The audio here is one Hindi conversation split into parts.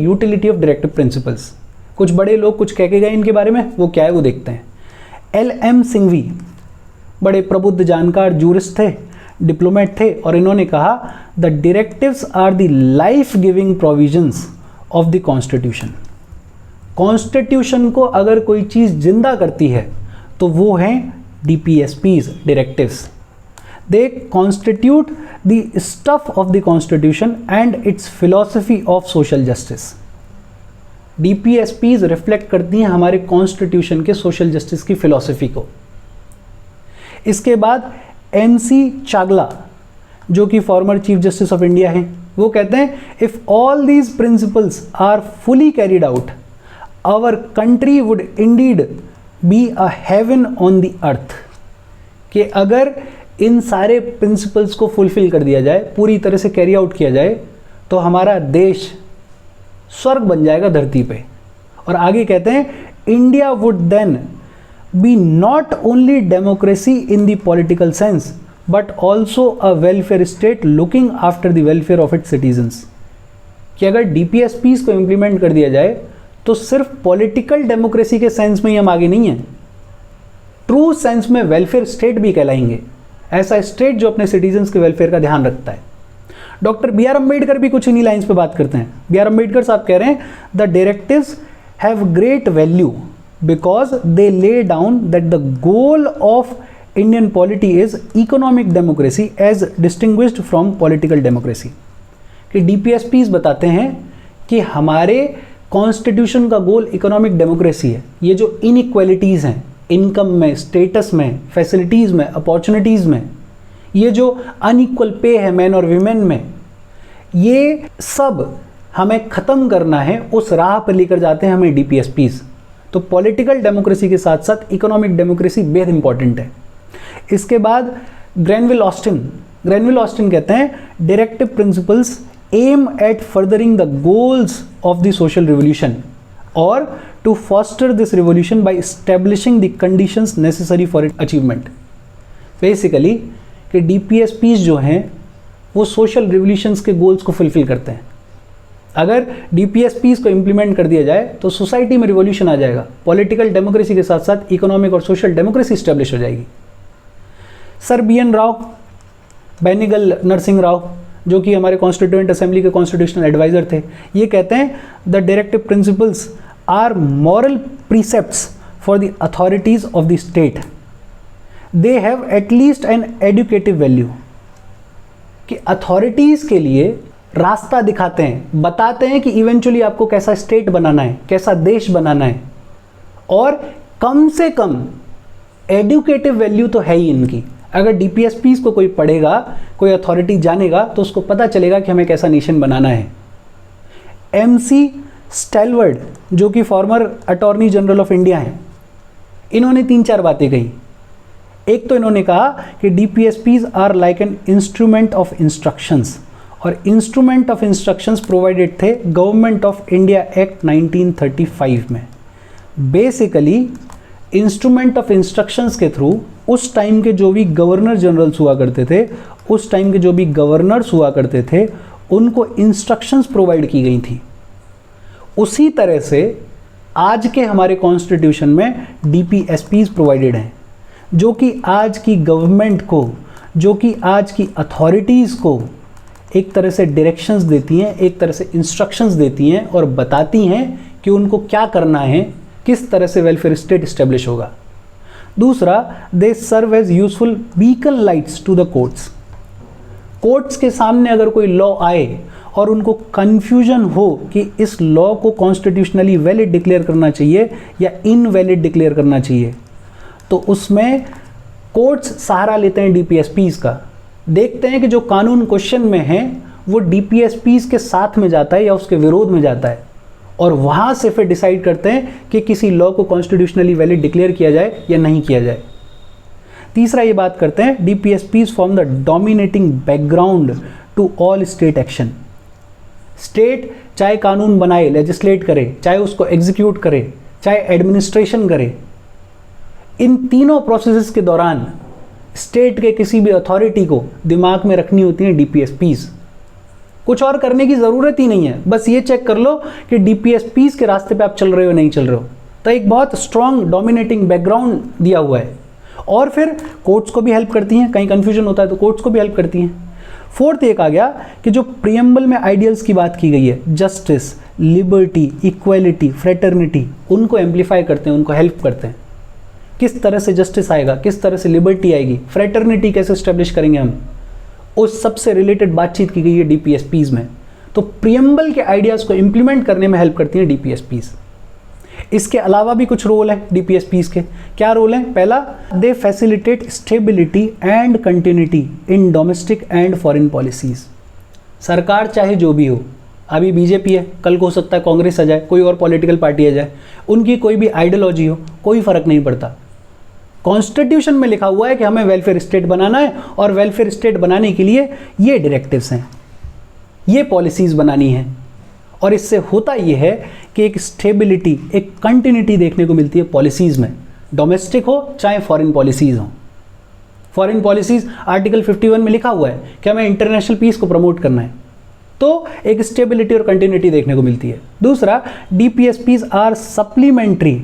यूटिलिटी ऑफ डायरेक्टिव प्रिंसिपल्स, कुछ बड़े लोग कुछ कह के गए इनके बारे में, वो क्या है वो देखते हैं। LM सिंघवी बड़े प्रबुद्ध जानकार जूरिस्ट थे, डिप्लोमेट थे, और इन्होंने कहा the directives are the life giving provisions of the constitution. Constitution को अगर कोई चीज़ जिंदा करती है तो वो हैं DPSPs, directives. They constitute the stuff of the constitution and it's philosophy of social justice. DPSPs reflect करती हैं हमारे कॉन्स्टिट्यूशन के सोशल जस्टिस की फिलॉसफी को। इसके बाद MC चागला जो कि former chief justice of India हैं, वो कहते हैं if all these principles are fully carried out our country would indeed be a heaven on the earth. कि अगर इन सारे प्रिंसिपल्स को फुलफिल कर दिया जाए, पूरी तरह से कैरी आउट किया जाए, तो हमारा देश स्वर्ग बन जाएगा धरती पे। और आगे कहते हैं India would then be not only democracy in the political sense but also a welfare state looking after the welfare of its citizens. कि अगर DPSPs को इम्प्लीमेंट कर दिया जाए तो सिर्फ पॉलिटिकल डेमोक्रेसी के सेंस में ही हम आगे नहीं हैं, ट्रू सेंस में वेलफेयर स्टेट भी कहलाएंगे, ऐसा स्टेट जो अपने सिटीजन्स के वेलफेयर का ध्यान रखता है। डॉक्टर BR अम्बेडकर भी कुछ इन्हीं लाइन्स पे बात करते हैं। BR अम्बेडकर साहब कह रहे हैं the directives have great value because they lay down that the goal of Indian polity is economic democracy as distinguished from political democracy. कि DPSPs बताते हैं कि हमारे कॉन्स्टिट्यूशन का गोल इकोनॉमिक डेमोक्रेसी है। ये जो इनइक्वालिटीज़ हैं इनकम में, स्टेटस में, फैसिलिटीज़ में, अपॉर्चुनिटीज़ में, ये जो अनइक्वल पे है मैन और वीमेन में, ये सब हमें ख़त्म करना है। उस राह पर लेकर जाते हैं हमें DPSPs। तो पॉलिटिकल डेमोक्रेसी के साथ साथ इकोनॉमिक डेमोक्रेसी बेहद इंपॉर्टेंट है। इसके बाद ग्रैनविल ऑस्टिन कहते हैं directive principles aim at furthering the goals of the social revolution और to foster this revolution by establishing the conditions necessary for it achievement. Basically कि DPSPs जो हैं वो सोशल रिवोल्यूशंस के गोल्स को फुलफिल करते हैं। अगर DPSPs को इम्प्लीमेंट कर दिया जाए तो सोसाइटी में रिवोल्यूशन आ जाएगा, पॉलिटिकल डेमोक्रेसी के साथ साथ इकोनॉमिक और सोशल डेमोक्रेसी स्टैब्लिश हो जाएगी। सर BN राव, बेनिगल नरसिंह राव जो कि हमारे कॉन्स्टिट्यूएंट असेंबली के कॉन्स्टिट्यूशनल एडवाइजर थे, ये कहते हैं the directive principles are moral precepts for the authorities of the state. They have at least an educative value. कि अथॉरिटीज़ के लिए रास्ता दिखाते हैं, बताते हैं कि इवेंचुअली आपको कैसा स्टेट बनाना है, कैसा देश बनाना है, और कम से कम एडुकेटिव वैल्यू तो है ही इनकी। अगर DPSPs को कोई पढ़ेगा, कोई अथॉरिटी जानेगा तो उसको पता चलेगा कि हमें कैसा नेशन बनाना है। MC स्टेलवर्ड जो कि farmer attorney general of India हैं, इन्होंने 3-4 बातें कही। एक तो इन्होंने कहा कि DPSPs are like an instrument of instructions, और इंस्ट्रूमेंट ऑफ इंस्ट्रक्शंस प्रोवाइडेड थे गवर्नमेंट ऑफ इंडिया एक्ट 1935 में। बेसिकली इंस्ट्रूमेंट ऑफ इंस्ट्रक्शंस के थ्रू उस टाइम के जो भी गवर्नर जनरल्स हुआ करते थे, उस टाइम के जो भी गवर्नर्स हुआ करते थे, उनको इंस्ट्रक्शंस प्रोवाइड की गई थी। उसी तरह से आज के हमारे कॉन्स्टिट्यूशन में DPSPs प्रोवाइडेड हैं, जो कि आज की गवर्नमेंट को, जो कि आज की अथॉरिटीज़ को एक तरह से डायरेक्शंस देती हैं, एक तरह से इंस्ट्रक्शंस देती हैं और बताती हैं कि उनको क्या करना है, किस तरह से वेलफेयर स्टेट इस्टेब्लिश होगा। दूसरा, they serve as useful beacon lights to the courts. Courts के सामने अगर कोई लॉ आए और उनको कन्फ्यूजन हो कि इस लॉ को कॉन्स्टिट्यूशनली वैलिड डिक्लेयर करना चाहिए या इनवैलिड डिक्लेयर करना चाहिए, तो उसमें कोर्ट्स सहारा लेते हैं DPSPs का। देखते हैं कि जो कानून क्वेश्चन में है वो DPSPs के साथ में जाता है या उसके विरोध में जाता है, और वहाँ से फिर डिसाइड करते हैं कि किसी लॉ को कॉन्स्टिट्यूशनली वैलिड डिक्लेयर किया जाए या नहीं किया जाए। तीसरा ये बात करते हैं DPSPs form the dominating background to all state action. State चाहे कानून बनाए, लेजिस्लेट करे, चाहे उसको एग्जीक्यूट करे, चाहे एडमिनिस्ट्रेशन करे, इन तीनों प्रोसेसेस के दौरान स्टेट के किसी भी अथॉरिटी को दिमाग में रखनी होती हैं DPSPs। कुछ और करने की ज़रूरत ही नहीं है, बस ये चेक कर लो कि DPSPs के रास्ते पे आप चल रहे हो नहीं चल रहे हो। तो एक बहुत स्ट्रॉन्ग डोमिनेटिंग बैकग्राउंड दिया हुआ है। और फिर कोर्ट्स को भी हेल्प करती हैं, कहीं कन्फ्यूजन होता है तो कोर्ट्स को भी हेल्प करती हैं। फोर्थ एक आ गया कि जो प्रियम्बल में आइडियल्स की बात की गई है, जस्टिस, लिबर्टी, इक्वलिटी, फ्रेटर्निटी, उनको एम्पलीफाई करते हैं, उनको हेल्प करते हैं। किस तरह से जस्टिस आएगा, किस तरह से लिबर्टी आएगी, फ्रेटर्निटी कैसे स्टेब्लिश करेंगे हम, उस सबसे रिलेटेड बातचीत की गई है DPSPs में। तो प्रियम्बल के आइडियाज़ को इम्प्लीमेंट करने में हेल्प करती हैं DPSPs। इसके अलावा भी कुछ रोल है DPSPs के। क्या रोल है? पहला, they facilitate stability and continuity in domestic and foreign policies. सरकार चाहे जो भी हो, अभी BJP है, कल को हो सकता है कांग्रेस आ जाए, कोई और पॉलिटिकल पार्टी आ जाए, उनकी कोई भी आइडियोलॉजी हो, कोई फर्क नहीं पड़ता। कॉन्स्टिट्यूशन में लिखा हुआ है कि हमें वेलफेयर स्टेट बनाना है और वेलफेयर स्टेट बनाने के लिए ये डायरेक्टिव्स हैं, ये पॉलिसीज़ बनानी है। और इससे होता ये है कि एक स्टेबिलिटी, एक कंटिन्यूटी देखने को मिलती है पॉलिसीज़ में, डोमेस्टिक हो चाहे फॉरेन पॉलिसीज़ हो। फॉरेन पॉलिसीज़ आर्टिकल 51 में लिखा हुआ है कि हमें इंटरनेशनल पीस को प्रमोट करना है, तो एक स्टेबिलिटी और कंटिन्यूटी देखने को मिलती है। दूसरा, DPSPs are supplementary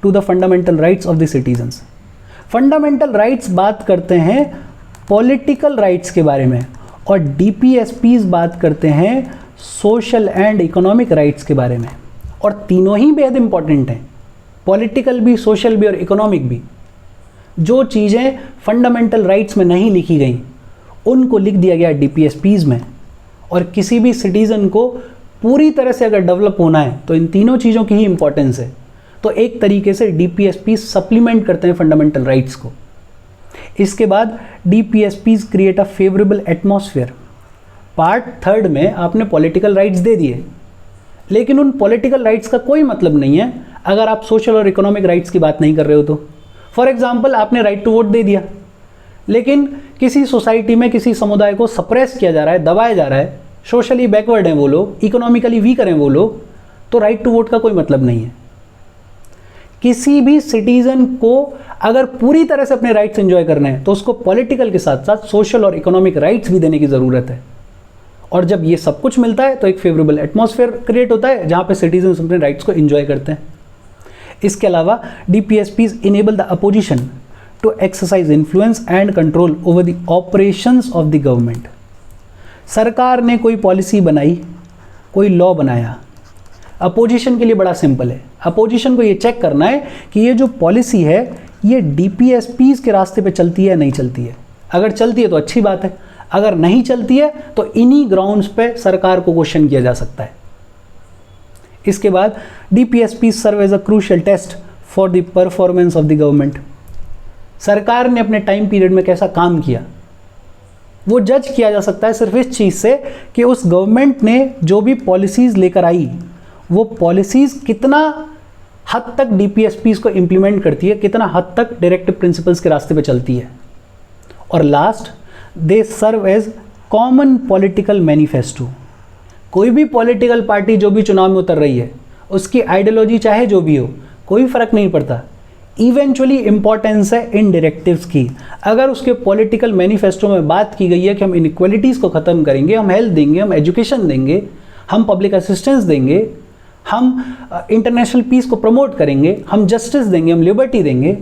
to the fundamental rights of the citizens. Fundamental rights बात करते हैं पॉलिटिकल राइट्स के बारे में, और DPSPs बात करते हैं सोशल एंड इकोनॉमिक राइट्स के बारे में। और तीनों ही बेहद इंपॉर्टेंट हैं, पॉलिटिकल भी, सोशल भी और इकोनॉमिक भी। जो चीज़ें फंडामेंटल राइट्स में नहीं लिखी गई उनको लिख दिया गया DPSPs में। और किसी भी सिटीज़न को पूरी तरह से अगर डेवलप होना है तो इन तीनों चीज़ों की ही इंपॉर्टेंस है। तो एक तरीके से DPSPs सप्लीमेंट करते हैं फंडामेंटल राइट्स को। इसके बाद DPSPs create a favourable atmosphere. Part 3 में आपने पॉलिटिकल राइट्स दे दिए, लेकिन उन पॉलिटिकल राइट्स का कोई मतलब नहीं है अगर आप सोशल और इकोनॉमिक राइट्स की बात नहीं कर रहे हो तो। फॉर एग्जाम्पल, आपने राइट टू वोट दे दिया, लेकिन किसी सोसाइटी में किसी समुदाय को सप्रेस किया जा रहा है, दबाया जा रहा है, सोशली बैकवर्ड हैं वो लोग, इकोनॉमिकली वीक हैं वो लोग, तो राइट टू वोट का कोई मतलब नहीं है। किसी भी सिटीजन को अगर पूरी तरह से अपने राइट्स एंजॉय करने हैं तो उसको पॉलिटिकल के साथ साथ सोशल और इकोनॉमिक राइट्स भी देने की ज़रूरत है। और जब ये सब कुछ मिलता है तो एक फेवरेबल एटमॉस्फेयर क्रिएट होता है जहाँ पे सिटीजन्स अपने राइट्स को एंजॉय करते हैं। इसके अलावा DPSPs enable the opposition to exercise influence and control over the operations of the government. सरकार ने कोई पॉलिसी बनाई, कोई लॉ बनाया, अपोजिशन के लिए बड़ा सिंपल है। अपोजिशन को ये चेक करना है कि ये जो पॉलिसी है ये DPSPs के रास्ते पे चलती है या नहीं चलती है। अगर चलती है तो अच्छी बात है, अगर नहीं चलती है तो इन्हीं ग्राउंड्स पे सरकार को क्वेश्चन किया जा सकता है। इसके बाद DPSPs serve as a crucial test for the performance of the government. सरकार ने अपने टाइम पीरियड में कैसा काम किया वो जज किया जा सकता है सिर्फ इस चीज़ से कि उस गवर्नमेंट ने जो भी पॉलिसीज़ लेकर आई वो पॉलिसीज़ कितना हद तक DPSPs को इम्प्लीमेंट करती है, कितना हद तक डायरेक्टिव प्रिंसिपल्स के रास्ते पे चलती है। और last, they serve as common political manifesto. कोई भी पॉलिटिकल पार्टी जो भी चुनाव में उतर रही है उसकी आइडियोलॉजी चाहे जो भी हो, कोई फ़र्क नहीं पड़ता, इवेंचुअली इंपॉर्टेंस है इन डायरेक्टिव्स की। अगर उसके पॉलिटिकल मैनिफेस्टो में बात की गई है कि हम इनइक्वालिटीज़ को ख़त्म करेंगे, हम हेल्थ देंगे, हम एजुकेशन देंगे, हम पब्लिक असिस्टेंस देंगे, हम इंटरनेशनल पीस को प्रमोट करेंगे, हम जस्टिस देंगे, हम लिबर्टी देंगे,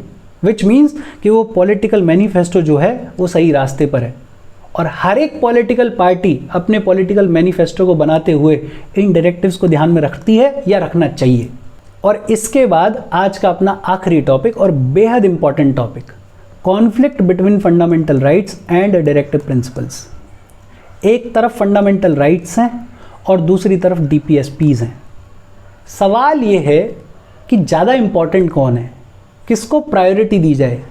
विच मीन्स कि वो पॉलिटिकल मैनिफेस्टो जो है वो सही रास्ते पर है। और हर एक पॉलिटिकल पार्टी अपने पॉलिटिकल मैनिफेस्टो को बनाते हुए इन डायरेक्टिव्स को ध्यान में रखती है या रखना चाहिए। और इसके बाद आज का अपना आखिरी टॉपिक और बेहद important topic, conflict between fundamental rights and directive principles. एक तरफ फंडामेंटल राइट्स हैं और दूसरी तरफ DPSPs हैं। सवाल ये है कि ज़्यादा इंपॉर्टेंट कौन है, किसको प्रायोरिटी दी जाए,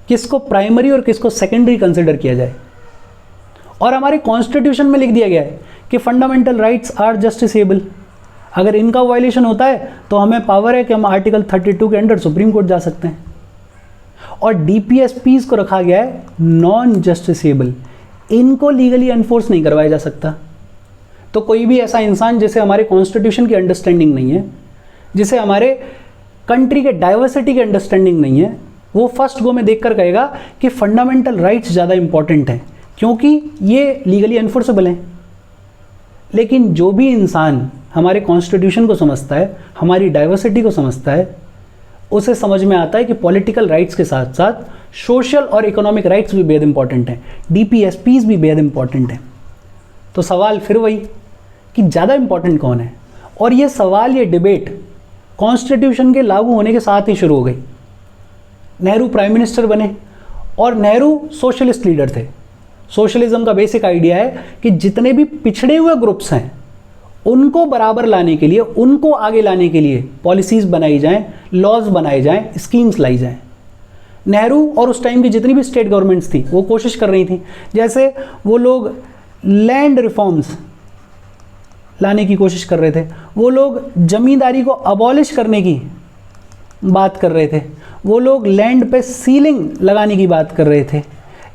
किसको प्राइमरी और किसको सेकेंडरी कंसिडर किया जाए। और हमारे कॉन्स्टिट्यूशन में लिख दिया गया है कि फंडामेंटल राइट्स आर जस्टिसेबल। अगर इनका वायलेशन होता है तो हमें पावर है कि हम आर्टिकल 32 के अंडर सुप्रीम कोर्ट जा सकते हैं। और DPSPs को रखा गया है नॉन जस्टिसेबल, इनको लीगली एनफोर्स नहीं करवाया जा सकता। तो कोई भी ऐसा इंसान जिसे हमारे कॉन्स्टिट्यूशन की अंडरस्टैंडिंग नहीं है, जिसे हमारे कंट्री के डाइवर्सिटी की अंडरस्टैंडिंग नहीं है, वो फर्स्ट गो में देखकर कहेगा कि फंडामेंटल राइट्स ज़्यादा इंपॉर्टेंट हैं क्योंकि ये लीगली एनफोर्सेबल हैं। लेकिन जो भी इंसान हमारे कॉन्स्टिट्यूशन को समझता है, हमारी डाइवर्सिटी को समझता है, उसे समझ में आता है कि पॉलिटिकल राइट्स के साथ साथ सोशल और इकोनॉमिक राइट्स भी बेहद इंपॉर्टेंट हैं, DPSPs भी बेहद इंपॉर्टेंट हैं। तो सवाल फिर वही कि ज़्यादा इंपॉर्टेंट कौन है, और ये सवाल, ये डिबेट कॉन्स्टिट्यूशन के लागू होने के साथ ही शुरू हो गई। नेहरू प्राइम मिनिस्टर बने और नेहरू सोशलिस्ट लीडर थे। सोशलिज्म का बेसिक आइडिया है कि जितने भी पिछड़े हुए ग्रुप्स हैं उनको बराबर लाने के लिए, उनको आगे लाने के लिए पॉलिसीज़ बनाई जाएं, लॉज बनाए जाएं, स्कीम्स लाई जाएं। नेहरू और उस टाइम की जितनी भी स्टेट गवर्नमेंट्स थी वो कोशिश कर रही थी, जैसे वो लोग लैंड रिफॉर्म्स लाने की कोशिश कर रहे थे, वो लोग जमींदारी को अबॉलिश करने की बात कर रहे थे, वो लोग लैंड पे सीलिंग लगाने की बात कर रहे थे।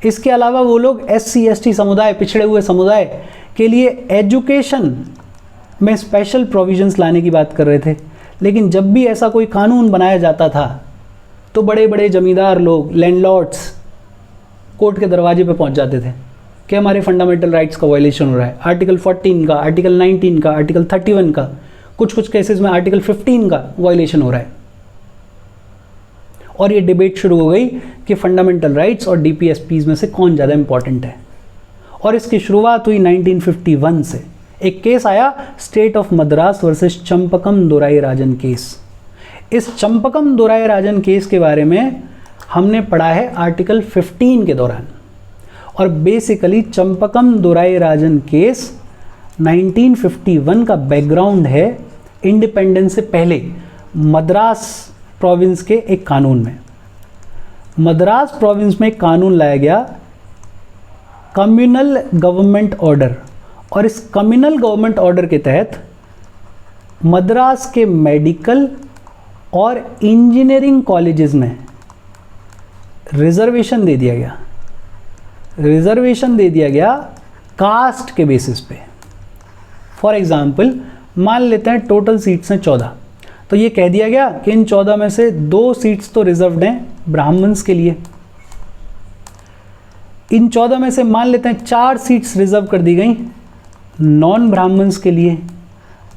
इसके अलावा वो लोग SC ST समुदाय, पिछड़े हुए समुदाय के लिए एजुकेशन में स्पेशल प्रोविजंस लाने की बात कर रहे थे। लेकिन जब भी ऐसा कोई कानून बनाया जाता था तो बड़े बड़े जमींदार लोग, लैंडलॉर्ड्स, कोर्ट के दरवाजे पे पहुंच जाते थे कि हमारे फंडामेंटल राइट्स का वायलेशन हो रहा है। आर्टिकल 14 का, आर्टिकल 19 का, आर्टिकल 31 का, कुछ केसेस में आर्टिकल 15 का वायलेशन हो रहा है। और ये डिबेट शुरू हो गई कि फंडामेंटल राइट्स और DPSPs में से कौन ज़्यादा इंपॉर्टेंट है। और इसकी शुरुआत हुई 1951 से। एक केस आया, state of Madras versus Champakam Dorai Rajan case. इस चंपकम दोराई राजन केस के बारे में हमने पढ़ा है आर्टिकल 15 के दौरान। और बेसिकली चंपकम दोराई राजन केस 1951 का बैकग्राउंड है इंडिपेंडेंस से पहले मद्रास प्रोविंस के एक कानून में। मद्रास प्रोविंस में एक कानून लाया गया, कम्युनल गवर्नमेंट ऑर्डर। और इस कम्युनल गवर्नमेंट ऑर्डर के तहत मद्रास के मेडिकल और इंजीनियरिंग कॉलेजेस में रिजर्वेशन दे दिया गया। रिजर्वेशन दे दिया गया कास्ट के बेसिस पे। फॉर एग्जाम्पल, मान लेते हैं टोटल सीट्स हैं 14, तो ये कह दिया गया कि इन 14 में से 2 सीट्स तो रिजर्व्ड हैं ब्राह्मण्स के लिए। इन 14 में से मान लेते हैं 4 सीट्स रिजर्व कर दी गई नॉन ब्राह्मण्स के लिए,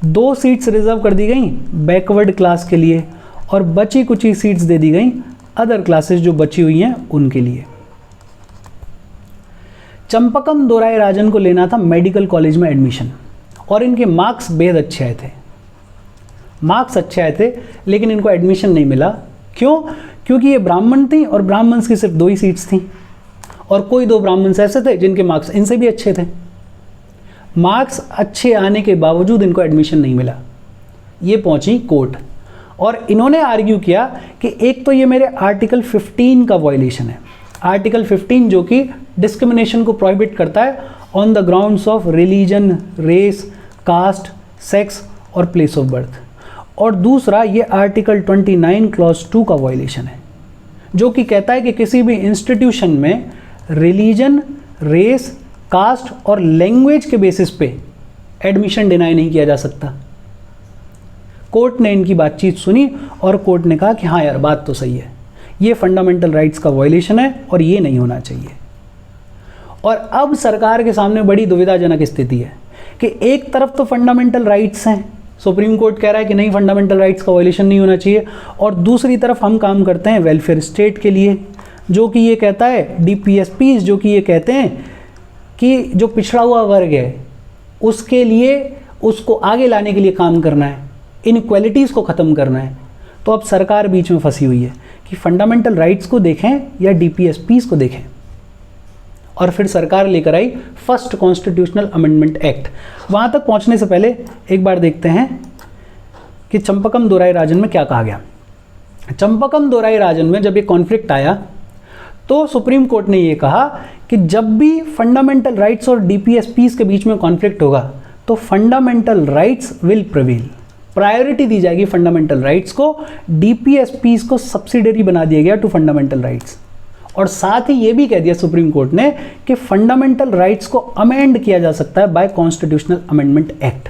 2 सीट्स रिजर्व कर दी गई बैकवर्ड क्लास के लिए, और बची कुची सीट्स दे दी गई अदर क्लासेस जो बची हुई हैं उनके लिए। चंपकम दोराई राजन को लेना था मेडिकल कॉलेज में एडमिशन, और इनके मार्क्स बेहद अच्छे आए थे। मार्क्स अच्छे आए थे, लेकिन इनको एडमिशन नहीं मिला। क्यों? क्योंकि ये ब्राह्मण थी और ब्राह्मण्स की सिर्फ 2 ही सीट्स थी, और कोई 2 ब्राह्मण्स ऐसे थे जिनके मार्क्स इनसे भी अच्छे थे। मार्क्स अच्छे आने के बावजूद इनको एडमिशन नहीं मिला। ये पहुंची कोर्ट, और इन्होंने आर्ग्यू किया कि एक तो ये मेरे आर्टिकल 15 का वायलेशन है। आर्टिकल 15 जो कि डिस्क्रिमिनेशन को प्रोहिबिट करता है on the grounds of religion, race, caste, sex और प्लेस ऑफ बर्थ। और दूसरा ये आर्टिकल 29 क्लॉज 2 का वायलेशन है, जो कि कहता है कि किसी भी इंस्टीट्यूशन में रिलीजन, रेस, कास्ट और लैंग्वेज के बेसिस पे एडमिशन डिनाई नहीं किया जा सकता। कोर्ट ने इनकी बातचीत सुनी और कोर्ट ने कहा कि हाँ यार, बात तो सही है, ये फंडामेंटल राइट्स का वायलेशन है और ये नहीं होना चाहिए। और अब सरकार के सामने बड़ी दुविधाजनक स्थिति है कि एक तरफ तो फंडामेंटल राइट्स हैं, सुप्रीम कोर्ट कह रहा है कि नहीं, फंडामेंटल राइट्स का वायलेशन नहीं होना चाहिए, और दूसरी तरफ हम काम करते हैं वेलफेयर स्टेट के लिए, जो कि ये कहता है, DPSPs जो कि ये कहते हैं कि जो पिछड़ा हुआ वर्ग है उसके लिए, उसको आगे लाने के लिए काम करना है, इनइक्वालिटीज़ को ख़त्म करना है। तो अब सरकार बीच में फंसी हुई है कि फंडामेंटल राइट्स को देखें या DPSPs को देखें। और फिर सरकार लेकर आई फर्स्ट कॉन्स्टिट्यूशनल अमेंडमेंट एक्ट। वहाँ तक पहुँचने से पहले एक बार देखते हैं कि चंपकम दोराई राजन में क्या कहा गया। चंपकम दोराई राजन में जब ये कॉन्फ्लिक्ट आया तो सुप्रीम कोर्ट ने ये कहा कि जब भी फंडामेंटल राइट्स और DPSPs के बीच में कॉन्फ्लिक्ट होगा तो fundamental rights will prevail. Priority दी जाएगी फंडामेंटल राइट्स को, DPSPs को सब्सिडरी बना दिया गया टू फंडामेंटल राइट्स। और साथ ही ये भी कह दिया सुप्रीम कोर्ट ने कि फंडामेंटल राइट्स को अमेंड किया जा सकता है by constitutional amendment act.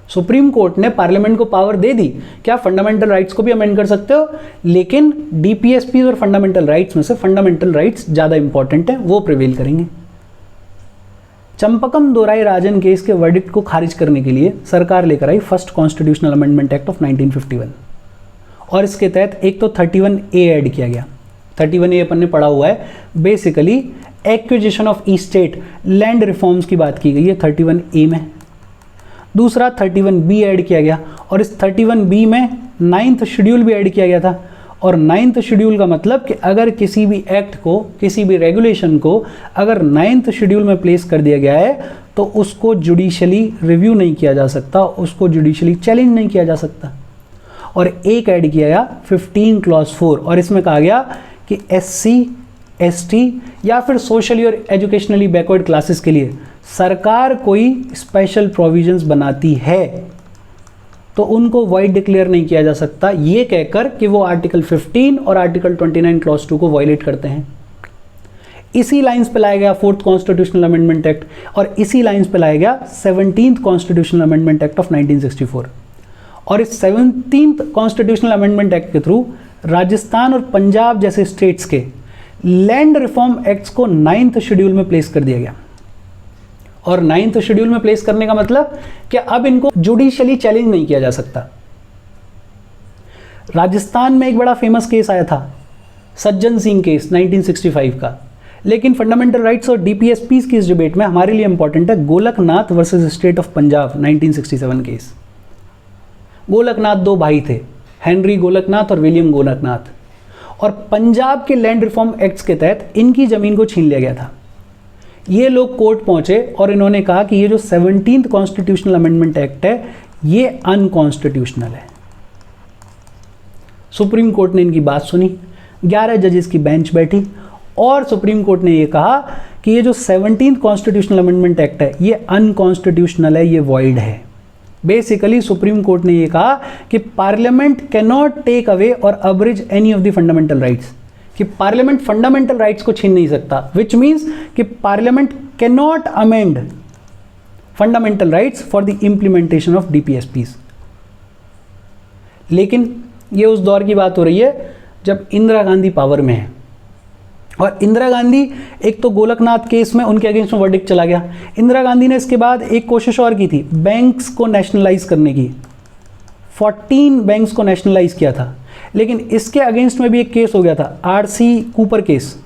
Supreme court ने पार्लियामेंट को पावर दे दी, क्या फंडामेंटल राइट्स को भी अमेंड कर सकते हो, लेकिन DPSPs और फंडामेंटल राइट्स में से फंडामेंटल राइट्स ज़्यादा इंपॉर्टेंट है, वो प्रिवेल करेंगे। चंपकम दोराई राजन केस के वर्डिक्ट को खारिज करने के लिए सरकार लेकर आई first constitutional amendment act of 1951 और इसके तहत एक तो 31A ऐड किया गया। 31A अपन ने पढ़ा हुआ है, basically acquisition of estate land reforms की बात की गई है 31A में। दूसरा 31B ऐड किया गया और इस 31B में 9th शेड्यूल भी ऐड किया गया था। और 9th शेड्यूल का मतलब कि अगर किसी भी एक्ट को, किसी भी रेगुलेशन को अगर 9th शेड्यूल में प्लेस कर दिया गया है तो उसको जुडिशली रिव्यू नहीं किया जा सकता, उसको जुडिशली चैलेंज नहीं किया जा सकता। और एक ऐड किया गया 15 क्लॉज 4 और इसमें कहा गया कि SC, ST या फिर सोशली और एजुकेशनली बैकवर्ड क्लासेस के लिए सरकार कोई स्पेशल प्रोविजंस बनाती है तो उनको वॉइड डिक्लेयर नहीं किया जा सकता, ये कहकर कि वो आर्टिकल 15 और आर्टिकल 29 क्लॉज 2 को वायलेट करते हैं। इसी लाइंस पे लाया गया 4th कॉन्स्टिट्यूशनल अमेंडमेंट एक्ट और इसी लाइंस पे लाया गया 17th constitutional amendment act of 1964। और इस 17th कॉन्स्टिट्यूशनल अमेंडमेंट एक्ट के थ्रू राजस्थान और पंजाब जैसे स्टेट्स के लैंड रिफॉर्म एक्ट्स को 9th शेड्यूल में प्लेस कर दिया गया। और 9th शेड्यूल में प्लेस करने का मतलब कि अब इनको जुडिशियली चैलेंज नहीं किया जा सकता। राजस्थान में एक बड़ा फेमस केस आया था, सज्जन सिंह केस 1965 का, लेकिन फंडामेंटल राइट्स और डीपीएसपीज की इस डिबेट में हमारे लिए इंपॉर्टेंट है Golaknath versus state of Punjab 1967 case. Golaknath दो भाई थे, हेनरी गोलकनाथ और विलियम गोलकनाथ, और पंजाब के लैंड रिफॉर्म एक्ट्स के तहत इनकी ज़मीन को छीन लिया गया था। ये लोग कोर्ट पहुंचे और इन्होंने कहा कि ये जो 17th कॉन्स्टिट्यूशनल अमेंडमेंट एक्ट है ये अनकॉन्स्टिट्यूशनल है। सुप्रीम कोर्ट ने इनकी बात सुनी, 11 जजेस की बेंच बैठी और सुप्रीम कोर्ट ने ये कहा कि ये जो 17th कॉन्स्टिट्यूशनल अमेंडमेंट एक्ट है ये अनकॉन्स्टिट्यूशनल है, ये वॉइड है। बेसिकली सुप्रीम कोर्ट ने ये कहा कि parliament can not take away or abridge any of the fundamental rights, कि पार्लियामेंट फंडामेंटल राइट्स को छीन नहीं सकता, विच मीन्स कि parliament can not amend fundamental rights for the implementation of DPSPs. लेकिन ये उस दौर की बात हो रही है जब इंदिरा गांधी पावर में है और इंदिरा गांधी, एक तो गोलकनाथ केस में उनके अगेंस्ट में वर्डिक्ट चला गया। इंदिरा गांधी ने इसके बाद एक कोशिश और की थी बैंक्स को नेशनलाइज करने की, 14 बैंक्स को नेशनलाइज किया था, लेकिन इसके अगेंस्ट में भी एक केस हो गया था आरसी कूपर केस।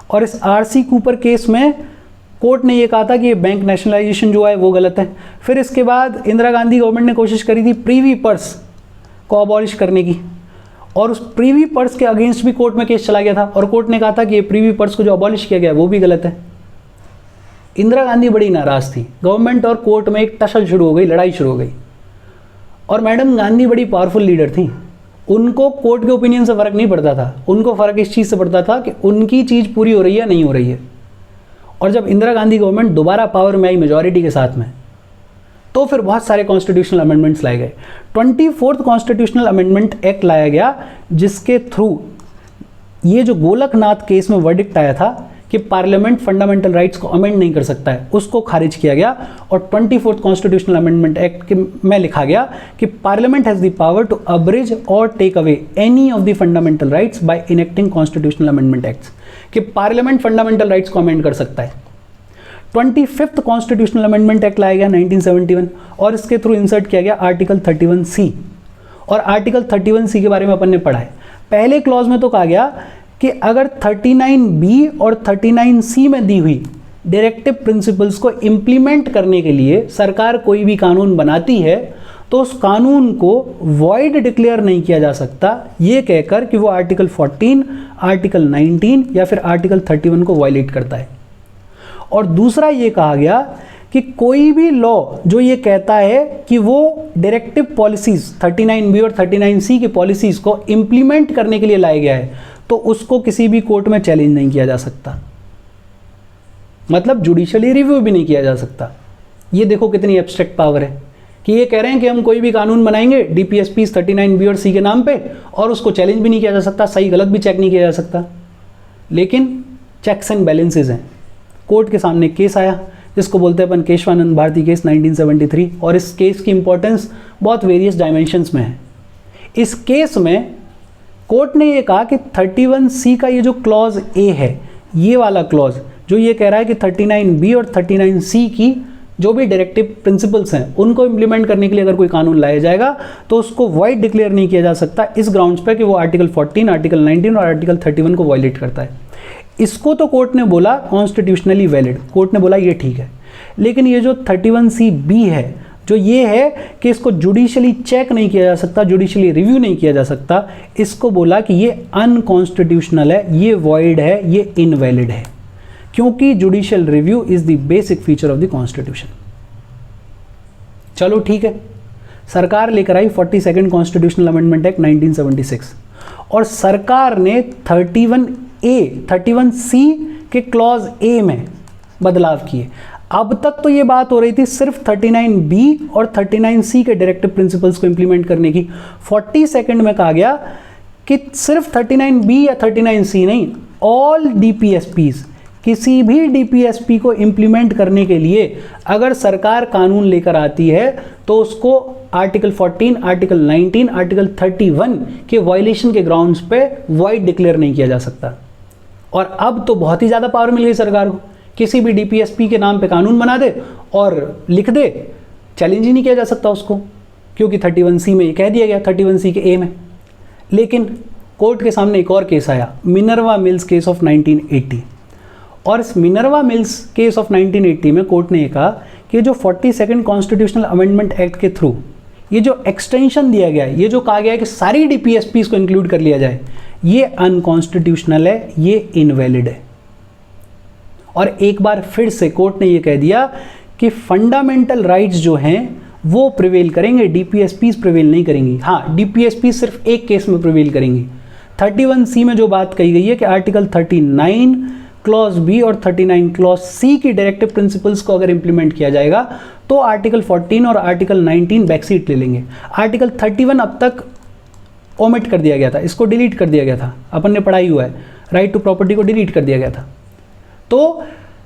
और इस आरसी कूपर केस में कोर्ट ने ये कहा था कि ये बैंक नेशनलाइजेशन जो है वो गलत है। फिर इसके बाद इंदिरा गांधी गवर्नमेंट ने कोशिश करी थी प्रीवी पर्स को अबॉलिश करने की और उस प्रीवी पर्स के अगेंस्ट भी कोर्ट में केस चला गया था और कोर्ट ने कहा था कि ये प्रीवी पर्स को जो अबॉलिश किया गया वो भी गलत है। इंदिरा गांधी बड़ी नाराज़ थी, गवर्नमेंट और कोर्ट में एक टसल शुरू हो गई, लड़ाई शुरू हो गई। और मैडम गांधी बड़ी पावरफुल लीडर थी, उनको कोर्ट के ओपिनियन से फ़र्क नहीं पड़ता था, उनको फ़र्क इस चीज़ से पड़ता था कि उनकी चीज़ पूरी हो रही है नहीं हो रही है। और जब इंदिरा गांधी गवर्नमेंट दोबारा पावर में आई मेजॉरिटी के साथ में, तो फिर बहुत सारे कॉन्स्टिट्यूशनल अमेंडमेंट्स लाए गए। 24th कॉन्स्टिट्यूशनल अमेंडमेंट एक्ट लाया गया जिसके थ्रू ये जो गोलकनाथ केस में वर्डिक्ट आया था कि पार्लियामेंट फंडामेंटल राइट्स को अमेंड नहीं कर सकता है, उसको खारिज किया गया। और 24th कॉन्स्टिट्यूशनल अमेंडमेंट एक्ट में लिखा गया कि parliament has the power to abridge or take away any of the fundamental rights by enacting constitutional amendment acts, कि पार्लियामेंट फंडामेंटल राइट्स को अमेंड कर सकता है। 25th कॉन्स्टिट्यूशनल अमेंडमेंट एक्ट लाया गया 1971 और इसके थ्रू इंसर्ट किया गया आर्टिकल 31C। और आर्टिकल 31C के बारे में अपन ने पढ़ा है। पहले क्लॉज में तो कहा गया कि अगर 39B और 39C में दी हुई डायरेक्टिव प्रिंसिपल्स को इम्प्लीमेंट करने के लिए सरकार कोई भी कानून बनाती है तो उस कानून को वॉइड डिक्लेयर नहीं किया जा सकता, ये कहकर कि वो आर्टिकल 14, आर्टिकल 19 या फिर आर्टिकल 31 को वायलेट करता है। और दूसरा ये कहा गया कि कोई भी लॉ जो ये कहता है कि वो डायरेक्टिव पॉलिसीज़ 39B और 39C की पॉलिसीज़ को इम्प्लीमेंट करने के लिए लाया गया है तो उसको किसी भी कोर्ट में चैलेंज नहीं किया जा सकता, मतलब जुडिशियली रिव्यू भी नहीं किया जा सकता। ये देखो कितनी एब्स्ट्रैक्ट पावर है कि ये कह रहे हैं कि हम कोई भी कानून बनाएंगे डीपीएसपीज 39B और C के नाम पे और उसको चैलेंज भी नहीं किया जा सकता, सही गलत भी चेक नहीं किया जा सकता। लेकिन चेक्स एंड बैलेंसेज हैं। कोर्ट के सामने केस आया जिसको बोलते हैं अपन केशवानंद भारती केस 1973, और इस केस की इंपॉर्टेंस बहुत वेरियस डायमेंशंस में है। इस केस में कोर्ट ने ये कहा कि 31C का ये जो क्लॉज ए है, ये वाला क्लॉज जो ये कह रहा है कि 39B और 39C की जो भी डायरेक्टिव प्रिंसिपल्स हैं उनको इंप्लीमेंट करने के लिए अगर कोई कानून लाया जाएगा तो उसको वॉइड डिक्लेयर नहीं किया जा सकता इस ग्राउंड्स पे कि वो आर्टिकल 14, आर्टिकल 19 और आर्टिकल 31 को वायलेट करता है। इसको तो कोर्ट ने बोला कॉन्स्टिट्यूशनली वैलिड, कोर्ट ने बोला ये ठीक है। लेकिन ये जो 31C(b) है, जो ये है कि इसको जुडिशियली चेक नहीं किया जा सकता, जुडिशियली रिव्यू नहीं किया जा सकता, इसको बोला कि ये अनकॉन्स्टिट्यूशनल है, ये वॉइड है, ये इनवैलिड है, क्योंकि judicial review is the basic feature of the constitution. चलो ठीक है, सरकार लेकर आई 42nd कॉन्स्टिट्यूशनल अमेंडमेंट एक्ट 1976 और सरकार ने 31C के क्लॉज ए में बदलाव किए। अब तक तो ये बात हो रही थी सिर्फ 39B और 39C के डायरेक्टिव प्रिंसिपल्स को इंप्लीमेंट करने की। 42nd में कहा गया कि सिर्फ 39B या 39C नहीं, ऑल DPSPs, किसी भी DPSP को इंप्लीमेंट करने के लिए अगर सरकार कानून लेकर आती है तो उसको आर्टिकल 14, आर्टिकल 19, आर्टिकल 31 के वायलेशन के ग्राउंड्स पे वॉइड डिक्लेयर नहीं किया जा सकता। और अब तो बहुत ही ज़्यादा पावर मिल गई सरकार को, किसी भी DPSP के नाम पे कानून बना दे और लिख दे, चैलेंज ही नहीं किया जा सकता उसको, क्योंकि 31C में ये कह दिया गया, 31C के ए में। लेकिन कोर्ट के सामने एक और केस आया, मिनर्वा मिल्स केस ऑफ 1980, और इस मिनर्वा मिल्स केस ऑफ 1980 में कोर्ट ने कहा कि जो 42nd कॉन्स्टिट्यूशनल अमेंडमेंट एक्ट के थ्रू ये जो एक्सटेंशन दिया गया है, ये जो कहा गया है कि सारी DPSPs को इंक्लूड कर लिया जाए, ये अनकॉन्स्टिट्यूशनल है, ये इनवैलिड है। और एक बार फिर से कोर्ट ने ये कह दिया कि फंडामेंटल राइट्स जो हैं वो प्रिवेल करेंगे, DPSPs प्रिवेल नहीं करेंगी। हाँ, DPSP सिर्फ एक केस में प्रिवेल करेंगी। 31C में जो बात कही गई है कि आर्टिकल 39 क्लॉज B और 39 क्लॉज C की डायरेक्टिव प्रिंसिपल्स को अगर इंप्लीमेंट किया जाएगा तो आर्टिकल 14 और आर्टिकल 19 बैकसीट ले लेंगे। आर्टिकल 31 अब तक ओमिट कर दिया गया था, इसको डिलीट कर दिया गया था, अपन ने पढ़ाई हुआ है, राइट टू प्रॉपर्टी को डिलीट कर दिया गया था। तो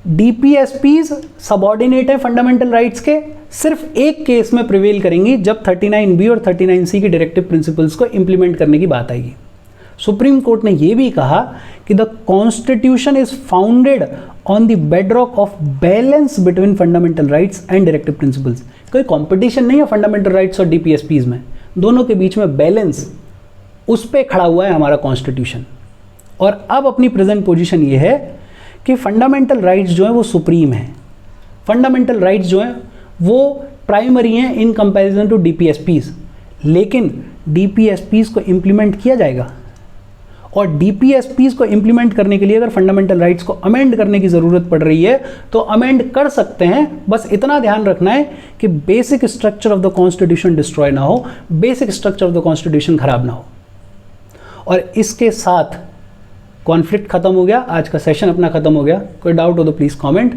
DPSPs सबऑर्डिनेट है फंडामेंटल राइट्स के, सिर्फ एक केस में प्रिवेल करेंगी जब 39B और 39C की डायरेक्टिव प्रिंसिपल्स को इंप्लीमेंट करने की बात आएगी। सुप्रीम कोर्ट ने यह भी कहा कि the constitution is founded on the bedrock of balance between fundamental rights and directive principles. कोई कंपटीशन नहीं है फंडामेंटल राइट्स और DPSPs में, दोनों के बीच में बैलेंस, उस पर खड़ा हुआ है हमारा कॉन्स्टिट्यूशन। और अब अपनी प्रेजेंट पोजीशन ये है कि फंडामेंटल राइट्स जो है वो सुप्रीम है, फंडामेंटल राइट्स जो हैं वो प्राइमरी हैं इन कंपैरिजन टू DPSPs। लेकिन DPSPs को इंप्लीमेंट किया जाएगा, और DPSPs को इंप्लीमेंट करने के लिए अगर फंडामेंटल राइट्स को अमेंड करने की ज़रूरत पड़ रही है तो अमेंड कर सकते हैं। बस इतना ध्यान रखना है कि basic structure of the constitution destroy ना हो, basic structure of the constitution खराब ना हो। और इसके साथ कॉन्फ्लिक्ट खत्म हो गया, आज का सेशन अपना खत्म हो गया। कोई डाउट हो तो please comment.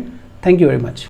Thank you very much.